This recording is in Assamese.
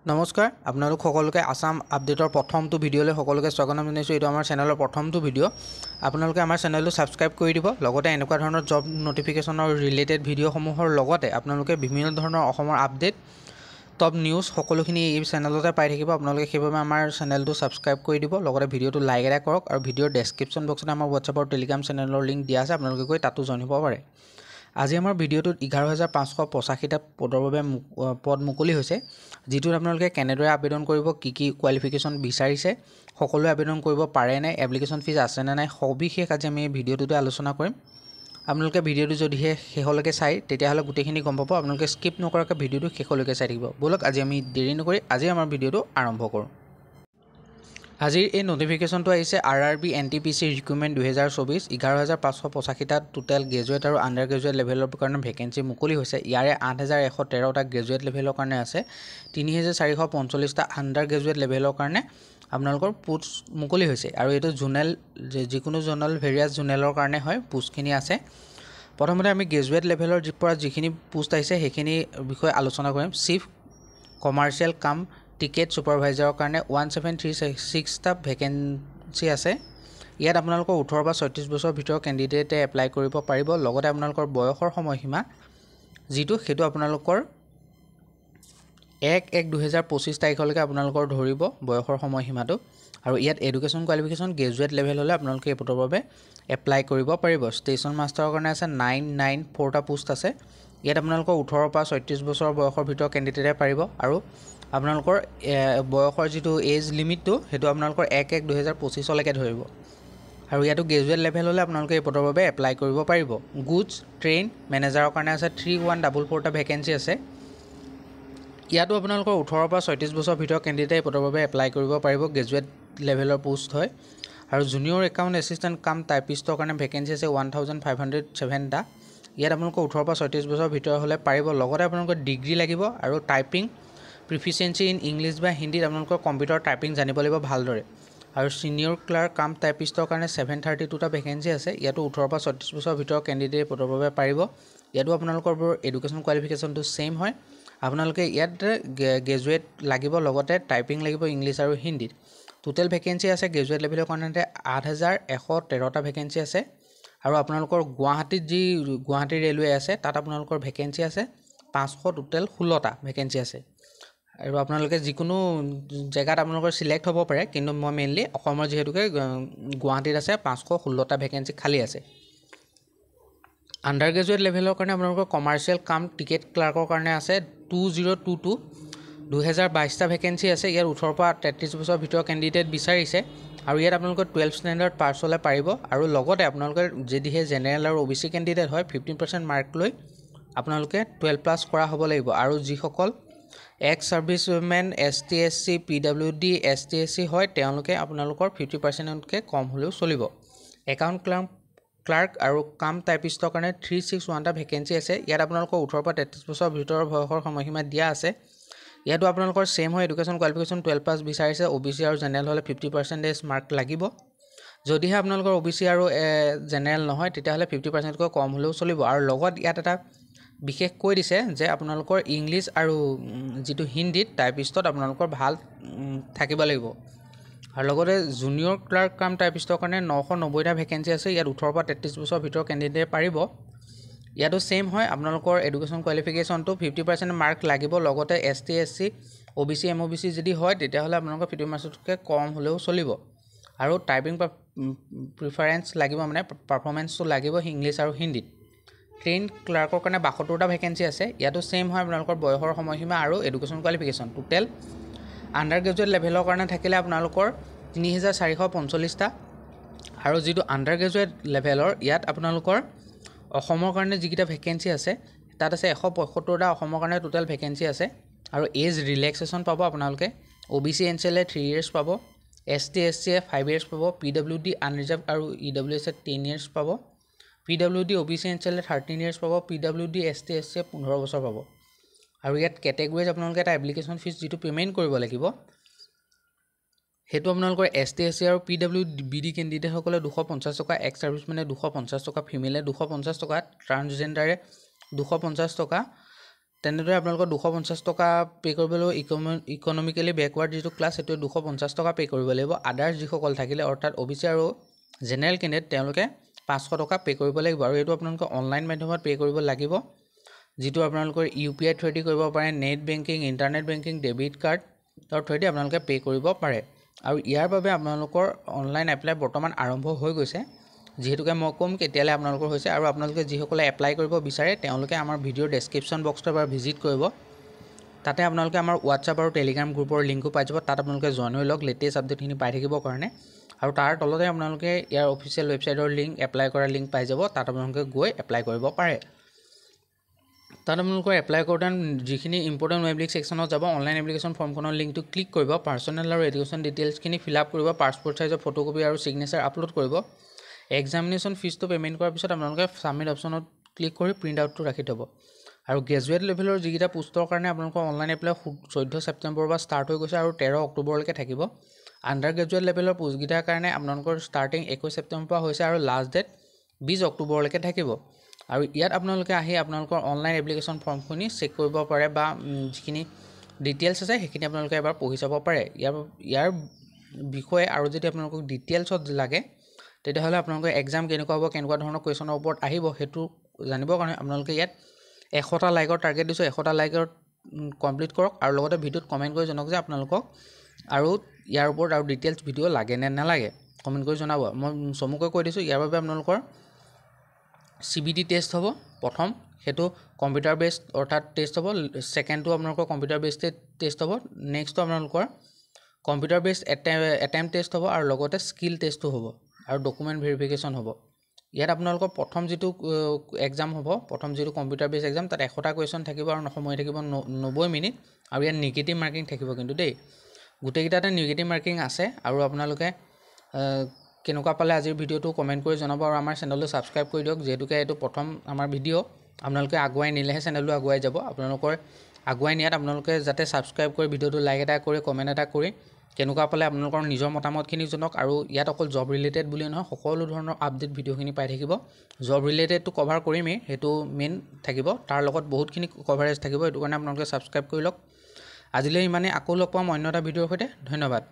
নমস্কাৰ আপোনালোক সকলোকে আসাম আপডেটৰ প্ৰথমটো ভিডিঅ'লৈ সকলোকে স্বাগতম জনাইছোঁ। এইটো আমাৰ চেনেলৰ প্ৰথমটো ভিডিঅ'। আপোনালোকে আমাৰ চেনেলটো ছাবস্ক্ৰাইব কৰি দিব, লগতে এনেকুৱা ধৰণৰ জব নটিফিকেশ্যনৰ ৰিলেটেড ভিডিঅ'সমূহৰ লগতে আপোনালোকে বিভিন্ন ধৰণৰ অসমৰ আপডেট টপ নিউজ সকলোখিনি এই চেনেলতে পাই থাকিব। আপোনালোকে সেইবাবে আমাৰ চেনেলটো ছাবস্ক্ৰাইব কৰি দিব, লগতে ভিডিঅ'টো লাইক এটা কৰক আৰু ভিডিঅ'ৰ ডেছক্ৰিপশ্যন বক্সত আমাৰ হোৱাটছআপ আৰু টেলিগ্ৰাম চেনেলৰ লিংক দিয়া আছে, আপোনালোকে গৈ তাতো জইন হ'ব পাৰে। আজি আমাৰ ভিডিঅ'টোত 11,585টা পদৰ বাবে পদ মুকলি হৈছে, যিটোত আপোনালোকে কেনেদৰে আবেদন কৰিব, কি কোৱালিফিকেশ্যন বিচাৰিছে, সকলোৱে আবেদন কৰিব পাৰে নে, এপ্লিকেশ্যন ফিজ আছে নে নাই, সবিশেষ আজি আমি এই ভিডিঅ'টোতে আলোচনা কৰিম। আপোনালোকে ভিডিঅ'টো যদিহে শেষলৈকে চাই তেতিয়াহ'লে গোটেইখিনি গম পাব। আপোনালোকে স্কিপ নকৰাকৈ ভিডিঅ'টো শেষলৈকে চাই থাকিব। ব'লক আজি আমি দেৰি নকৰি আজি আমাৰ ভিডিঅ'টো আৰম্ভ কৰোঁ। আজিৰ এই নটিফিকেশ্যনটো আহিছে RRB NTPC ৰিক্ৰুইটমেণ্ট 2024। 11,585টা টোটেল গ্ৰেজুৱেট আৰু আণ্ডাৰ গ্ৰেজুৱেট লেভেলৰ কাৰণে ভেকেঞ্চি মুকলি হৈছে। ইয়াৰে 8,113টা গ্ৰেজুৱেট লেভেলৰ কাৰণে আছে, 3,445টা আণ্ডাৰ গ্ৰেজুৱেট লেভেলৰ কাৰণে আপোনালোকৰ পোষ্ট মুকলি হৈছে। আৰু এইটো জোনেল, যিকোনো জোনেল ভেৰিয়াছ জোনেলৰ কাৰণে হয় পোষ্টখিনি আছে। প্ৰথমতে আমি গ্ৰেজুৱেট লেভেলৰ পৰা যিখিনি পোষ্ট আহিছে সেইখিনি বিষয়ে আলোচনা কৰিম। চিফ কমাৰ্চিয়েল কাম টিকেট ছুপাৰভাইজাৰৰ কাৰণে 1736টা ভেকেঞ্চি আছে। ইয়াত আপোনালোকৰ 18 বা 36 বছৰৰ ভিতৰৰ কেণ্ডিডেটে এপ্লাই কৰিব পাৰিব। লগতে আপোনালোকৰ বয়সৰ সময়সীমা সেইটো আপোনালোকৰ 1/1/2025 তাৰিখলৈকে আপোনালোকৰ ধৰিব বয়সৰ সময়সীমাটো। আৰু ইয়াত এডুকেশ্যন কোৱালিফিকেশ্যন গ্ৰেজুৱেট লেভেল হ'লে আপোনালোকে এই পদৰ বাবে এপ্লাই কৰিব পাৰিব। ষ্টেচন মাষ্টাৰৰ কাৰণে আছে 994টা পোষ্ট আছে। ইয়াত আপোনালোকৰ 18 পৰা 36 বছৰ বয়সৰ ভিতৰৰ কেণ্ডিডেটে পাৰিব। আৰু আপোনালোকৰ বয়সৰ যিটো এজ লিমিটটো সেইটো আপোনালোকৰ 1/1/2025লৈকে ধৰিব। আৰু ইয়াতো গ্ৰেজুৱেট লেভেল হ'লে আপোনালোকে এই পদৰ বাবে এপ্লাই কৰিব পাৰিব। গুডছ ট্ৰেইন মেনেজাৰৰ কাৰণে আছে 3144টা ভেকেঞ্চি আছে। ইয়াতো আপোনালোকৰ 18 পৰা 36 বছৰ ভিতৰৰ কেণ্ডিডেটে এই পদৰ বাবে এপ্লাই কৰিব পাৰিব। গ্ৰেজুৱেট লেভেলৰ পোষ্ট হয়। আৰু জুনিয়ৰ একাউণ্ট এছিষ্টেণ্ট কাম টাইপিষ্টৰ কাৰণে ভেকেঞ্চি আছে 1507টা। ইয়াত আপোনালোকৰ 18 পৰা 36 বছৰ ভিতৰত হ'লে পাৰিব। লগতে আপোনালোকৰ ডিগ্ৰী লাগিব আৰু টাইপিং প্ৰিফিচিয়েঞ্চি ইন ইংলিছ বা হিন্দীত আপোনালোকৰ কম্পিউটাৰ টাইপিং জানিব লাগিব ভালদৰে। আৰু ছিনিয়ৰ ক্লাৰ্ক কাম টাইপিষ্টৰ কাৰণে 732টা ভেকেঞ্চি আছে। ইয়াতো 18 পৰা 36 বছৰ ভিতৰৰ কেণ্ডিডেট পদৰ বাবে পাৰিব। ইয়াতো আপোনালোকৰ এডুকেশ্যন কোৱালিফিকেশ্যনটো ছেইম হয়। আপোনালোকে ইয়াত গ্ৰেজুৱেট লাগিব, লগতে টাইপিং লাগিব ইংলিছ আৰু হিন্দীত। টোটেল ভেকেঞ্চি আছে গ্ৰেজুৱেট লেভেলৰ কাৰণে 8,113টা ভেকেঞ্চি আছে। আৰু আপোনালোকৰ গুৱাহাটী ৰেলৱে আছে, তাত আপোনালোকৰ ভেকেঞ্চি আছে 500, টোটেল 16টা ভেকেঞ্চি আছে। আৰু আপোনালোকে যিকোনো জেগাত আপোনালোকৰ চিলেক্ট হ'ব পাৰে, কিন্তু মই মেইনলি অসমৰ যিহেতুকে গুৱাহাটীত আছে 516টা ভেকেঞ্চি খালী আছে। আণ্ডাৰ গ্ৰেজুৱেট লেভেলৰ কাৰণে আপোনালোকৰ কমাৰ্চিয়েল কাম টিকেট ক্লাৰ্কৰ কাৰণে আছে 2022, 2022টা ভেকেঞ্চি আছে। ইয়াত 18 পৰা 33 বছৰ ভিতৰৰ কেণ্ডিডেট বিচাৰিছে। আৰু ইয়াত আপোনালোকৰ 12 ষ্টেণ্ডাৰ্ড পাছ হ'লে পাৰিব। আৰু লগতে আপোনালোকে যদিহে জেনেৰেল আৰু OBC কেণ্ডিডেট হয় 15% মাৰ্ক লৈ আপোনালোকে 12+ কৰা হ'ব লাগিব। আৰু যিসকল x servicemen ST SC PWD ST SC হয় তেওঁলোকে আপোনালোকৰ 50%তকৈ কম হ'লেও চলিব। একাউণ্ট ক্লাৰ্ক আৰু কাম টাইপিষ্টৰ কাৰণে 361টা ভেকেঞ্চি আছে। ইয়াত আপোনালোকৰ 18 পৰা 33 বছৰ ভিতৰৰ বয়সৰ সময়সীমা দিয়া আছে। ইয়াতো আপোনালোকৰ ছেইম হয়, এডুকেশ্যন কোৱালিফিকেশ্যন 12+ বিচাৰিছে। OBC আৰু জেনেৰেল হ'লে 50% মাৰ্ক লাগিব। যদিহে আপোনালোকৰ OBC আৰু জেনেৰেল নহয় তেতিয়াহ'লে 50%তকৈ কম হ'লেও চলিব। আৰু লগত ইয়াত এটা বিশেষ কৈ দিছে যে আপোনালোকৰ ইংলিছ আৰু যিটো হিন্দীত টাইপিষ্টত আপোনালোকৰ ভাল থাকিব লাগিব। আৰু লগতে জুনিয়ৰ ক্লাৰ্ক কাম টাইপিষ্টৰ কাৰণে 990টা ভেকেঞ্চি আছে। ইয়াত 18 পৰা 33 বছৰ ভিতৰৰ কেণ্ডিডেট পাৰিব। ইয়াতো ছেইম হয়, আপোনালোকৰ এডুকেশ্যন কোৱালিফিকেশ্যনটো 50% মাৰ্ক লাগিব। লগতে ST SC OBC MOBC যদি হয় তেতিয়াহ'লে আপোনালোকৰ 50%তকৈ কম হ'লেও চলিব। আৰু টাইপিং প্ৰিফাৰেঞ্চ লাগিব, মানে পাৰফৰ্মেঞ্চটো লাগিব ইংলিছ আৰু হিন্দীত। ট্ৰেইন ক্লাৰ্কৰ কাৰণে 72টা ভেকেঞ্চি আছে। ইয়াতো ছেইম হয়, আপোনালোকৰ বয়সৰ সময়সীমা আৰু education qualification. Total under graduate লেভেলৰ কাৰণে থাকিলে আপোনালোকৰ 3,445টা। আৰু যিটো আণ্ডাৰ গ্ৰেজুৱেট লেভেলৰ ইয়াত আপোনালোকৰ অসমৰ কাৰণে যিকেইটা ভেকেঞ্চি আছে তাত আছে 175টা অসমৰ কাৰণে টোটেল ভেকেঞ্চি আছে। আৰু এজ ৰিলেক্সেশ্যন পাব আপোনালোকে। OBC NCL 3 years পাব, ST SC 5 years পাব, PWD আনৰিজাৰ্ভ আৰু EWS 10 years পাব, PWD OBC NCL 13 years পাব, PWD ST SC 15 বছৰ পাব। আৰু ইয়াত কেটেগৰীজ আপোনালোকে এটা এপ্লিকেশ্যন ফিজ যিটো পে'মেণ্ট কৰিব লাগিব সেইটো আপোনালোকৰ ST SC আৰু PWD কেণ্ডিডেটসকলে 250 টকা, এক্স ছাৰ্ভিচমেনে 250 টকা, ফিমেলে 250 টকা, ট্ৰান্সজেণ্ডাৰে 250 টকা, তেনেদৰে আপোনালোকৰ 250 টকা পে' কৰিব লাগিব ইকনমিকেলি বেকৱাৰ্ড যিটো ক্লাছ সেইটো 250 টকা পে' কৰিব লাগিব আদাৰ্ছ যিসকল থাকিলে অৰ্থাৎ OBC আৰু জেনেৰেল কেণ্ডিডেট তেওঁলোকে 500 টকা পে' কৰিব লাগিব আৰু এইটো আপোনালোকে অনলাইন মাধ্যমত পে' কৰিব লাগিব যিটো আপোনালোকৰ UPI থ্ৰুদি কৰিব পাৰে net banking internet banking debit কাৰ্ডৰ থ্ৰুদি আপোনালোকে পে' কৰিব পাৰে আৰু ইয়াৰ বাবে আপোনালোকৰ অনলাইন এপ্লাই বৰ্তমান আৰম্ভ হৈ গৈছে যিহেতুকে মই কম কেতিয়ালৈ আপোনালোকৰ হৈছে আৰু আপোনালোকে যিসকলে এপ্লাই কৰিব বিচাৰে তেওঁলোকে আমাৰ ভিডিঅ'ৰ ডেছক্ৰিপশ্যন বক্সটো এবাৰ ভিজিট কৰিব তাতে আপোনালোকে আমাৰ হোৱাটছআপ আৰু টেলিগ্ৰাম গ্ৰুপৰ লিংকো পাই যাব তাত আপোনালোকে জইন হৈ লওক লেটেষ্ট আপডেটখিনি পাই থাকিবৰ কাৰণে আৰু তাৰ তলতে আপোনালোকে ইয়াৰ অফিচিয়েল ৱেবছাইটৰ লিংক এপ্লাই কৰা লিংক পাই যাব তাত আপোনালোকে গৈ এপ্লাই কৰিব পাৰে তাত আপোনালোকৰ এপ্লাই কৰোঁতে যিখিনি ইম্পৰ্টেণ্ট ৱেব লিংক ছেকশ্যনত যাব অনলাইন এপ্লিকেশ্যন ফৰ্মখনৰ লিংকটো ক্লিক কৰিব পাৰ্চনেল আৰু এডুকেশ্যন ডিটেইলছখিনি ফিল আপ কৰিব পাছপৰ্ট চাইজৰ ফটোকপি আৰু ছিগনেচাৰ আপলোড কৰিব এক্সামিনেশ্যন ফিজটো পে'মেণ্ট কৰাৰ পিছত আপোনালোকে ছাবমিট অপশ্যনত ক্লিক কৰি প্ৰিণ্ট আউটটো ৰাখি থ'ব আৰু গ্ৰেজুৱেট লেভেলৰ যিকেইটা পোষ্টৰ কাৰণে আপোনালোকৰ অনলাইন এপ্লাই 14 ছেপ্টেম্বৰৰ পৰা ষ্টাৰ্ট হৈ গৈছে আৰু 13 অক্টোবৰলৈকে থাকিব আণ্ডাৰ গ্ৰেজুৱেট লেভেলৰ পোষ্টকেইটাৰ কাৰণে আপোনালোকৰ ষ্টাৰ্টিং 21 ছেপ্টেম্বৰৰ পৰা হৈছে আৰু লাষ্ট ডেট 20 অক্টোবৰলৈকে থাকিব আৰু ইয়াত আপোনালোকে আহি আপোনালোকৰ অনলাইন এপ্লিকেশ্যন ফৰ্মখিনি চেক কৰিব পাৰে বা যিখিনি ডিটেইলছ আছে সেইখিনি আপোনালোকে এবাৰ পঢ়ি চাব পাৰে ইয়াৰ বিষয়ে আৰু যদি আপোনালোকক ডিটেইলছত লাগে তেতিয়াহ'লে আপোনালোকৰ এক্সাম কেনেকুৱা হ'ব কেনেকুৱা ধৰণৰ কুৱেশ্যনৰ ওপৰত আহিব সেইটো জানিবৰ কাৰণে আপোনালোকে ইয়াত 100টা লাইকৰ টাৰ্গেট দিছোঁ 100টা লাইকৰ কমপ্লিট কৰক আৰু লগতে ভিডিঅ'ত কমেণ্ট কৰি জনাওক যে আপোনালোকক আৰু ইয়াৰ ওপৰত আৰু ডিটেইলছ ভিডিঅ' লাগে নে নালাগে কমেণ্ট কৰি জনাব মই চমুকৈ কৈ দিছোঁ ইয়াৰ বাবে আপোনালোকৰ CBT টেষ্ট হ'ব প্ৰথম সেইটো কম্পিউটাৰ বেছড অৰ্থাৎ টেষ্ট হ'ব ছেকেণ্ডটো আপোনালোকৰ কম্পিউটাৰ বেছড টেষ্ট হ'ব নেক্সটটো আপোনালোকৰ কম্পিউটাৰ বেছড এটেম্প টেষ্ট হ'ব আৰু লগতে স্কিল টেষ্টো হ'ব আৰু ডকুমেণ্ট ভেৰিফিকেশ্যন হ'ব ইয়াত আপোনালোকৰ প্ৰথম যিটো এক্সাম হ'ব প্ৰথম যিটো কম্পিউটাৰ বেছ এক্সাম তাত 100টা কুৱেশ্যন থাকিব আৰু সময় থাকিব 90 মিনিট আৰু ইয়াত নিগেটিভ মাৰ্কিং থাকিব কিন্তু দেই গোটেইকেইটাতে নিগেটিভ মাৰ্কিং আছে আৰু আপোনালোকে কেনেকুৱা পালে আজিৰ ভিডিঅ'টো কমেণ্ট কৰি জনাব আৰু আমাৰ চেনেলটো ছাবস্ক্ৰাইব কৰি দিয়ক যিহেতুকে এইটো প্ৰথম আমাৰ ভিডিঅ' আপোনালোকে আগুৱাই নিলেহে চেনেলটো আগুৱাই যাব আপোনালোকৰ আগুৱাই নিয়াত আপোনালোকে যাতে ছাবস্ক্ৰাইব কৰি ভিডিঅ'টো লাইক এটা কৰি কমেণ্ট এটা কৰি কেনেকুৱা পালে আপোনালোকৰ নিজৰ মতামতখিনি জনাওক আৰু ইয়াত অকল জব ৰিলেটেড বুলি নহয় সকলো ধৰণৰ আপডেট ভিডিঅ'খিনি পাই থাকিব জব ৰিলেটেডটো কভাৰ কৰিমেই সেইটো মেইন থাকিব তাৰ লগত বহুতখিনি কভাৰেজ থাকিব সেইটো কাৰণে আপোনালোকে ছাবস্ক্ৰাইব কৰি লওক আজিলৈ ইমানে আকৌ লগ পাম অন্য এটা ভিডিঅ'ৰ সৈতে ধন্যবাদ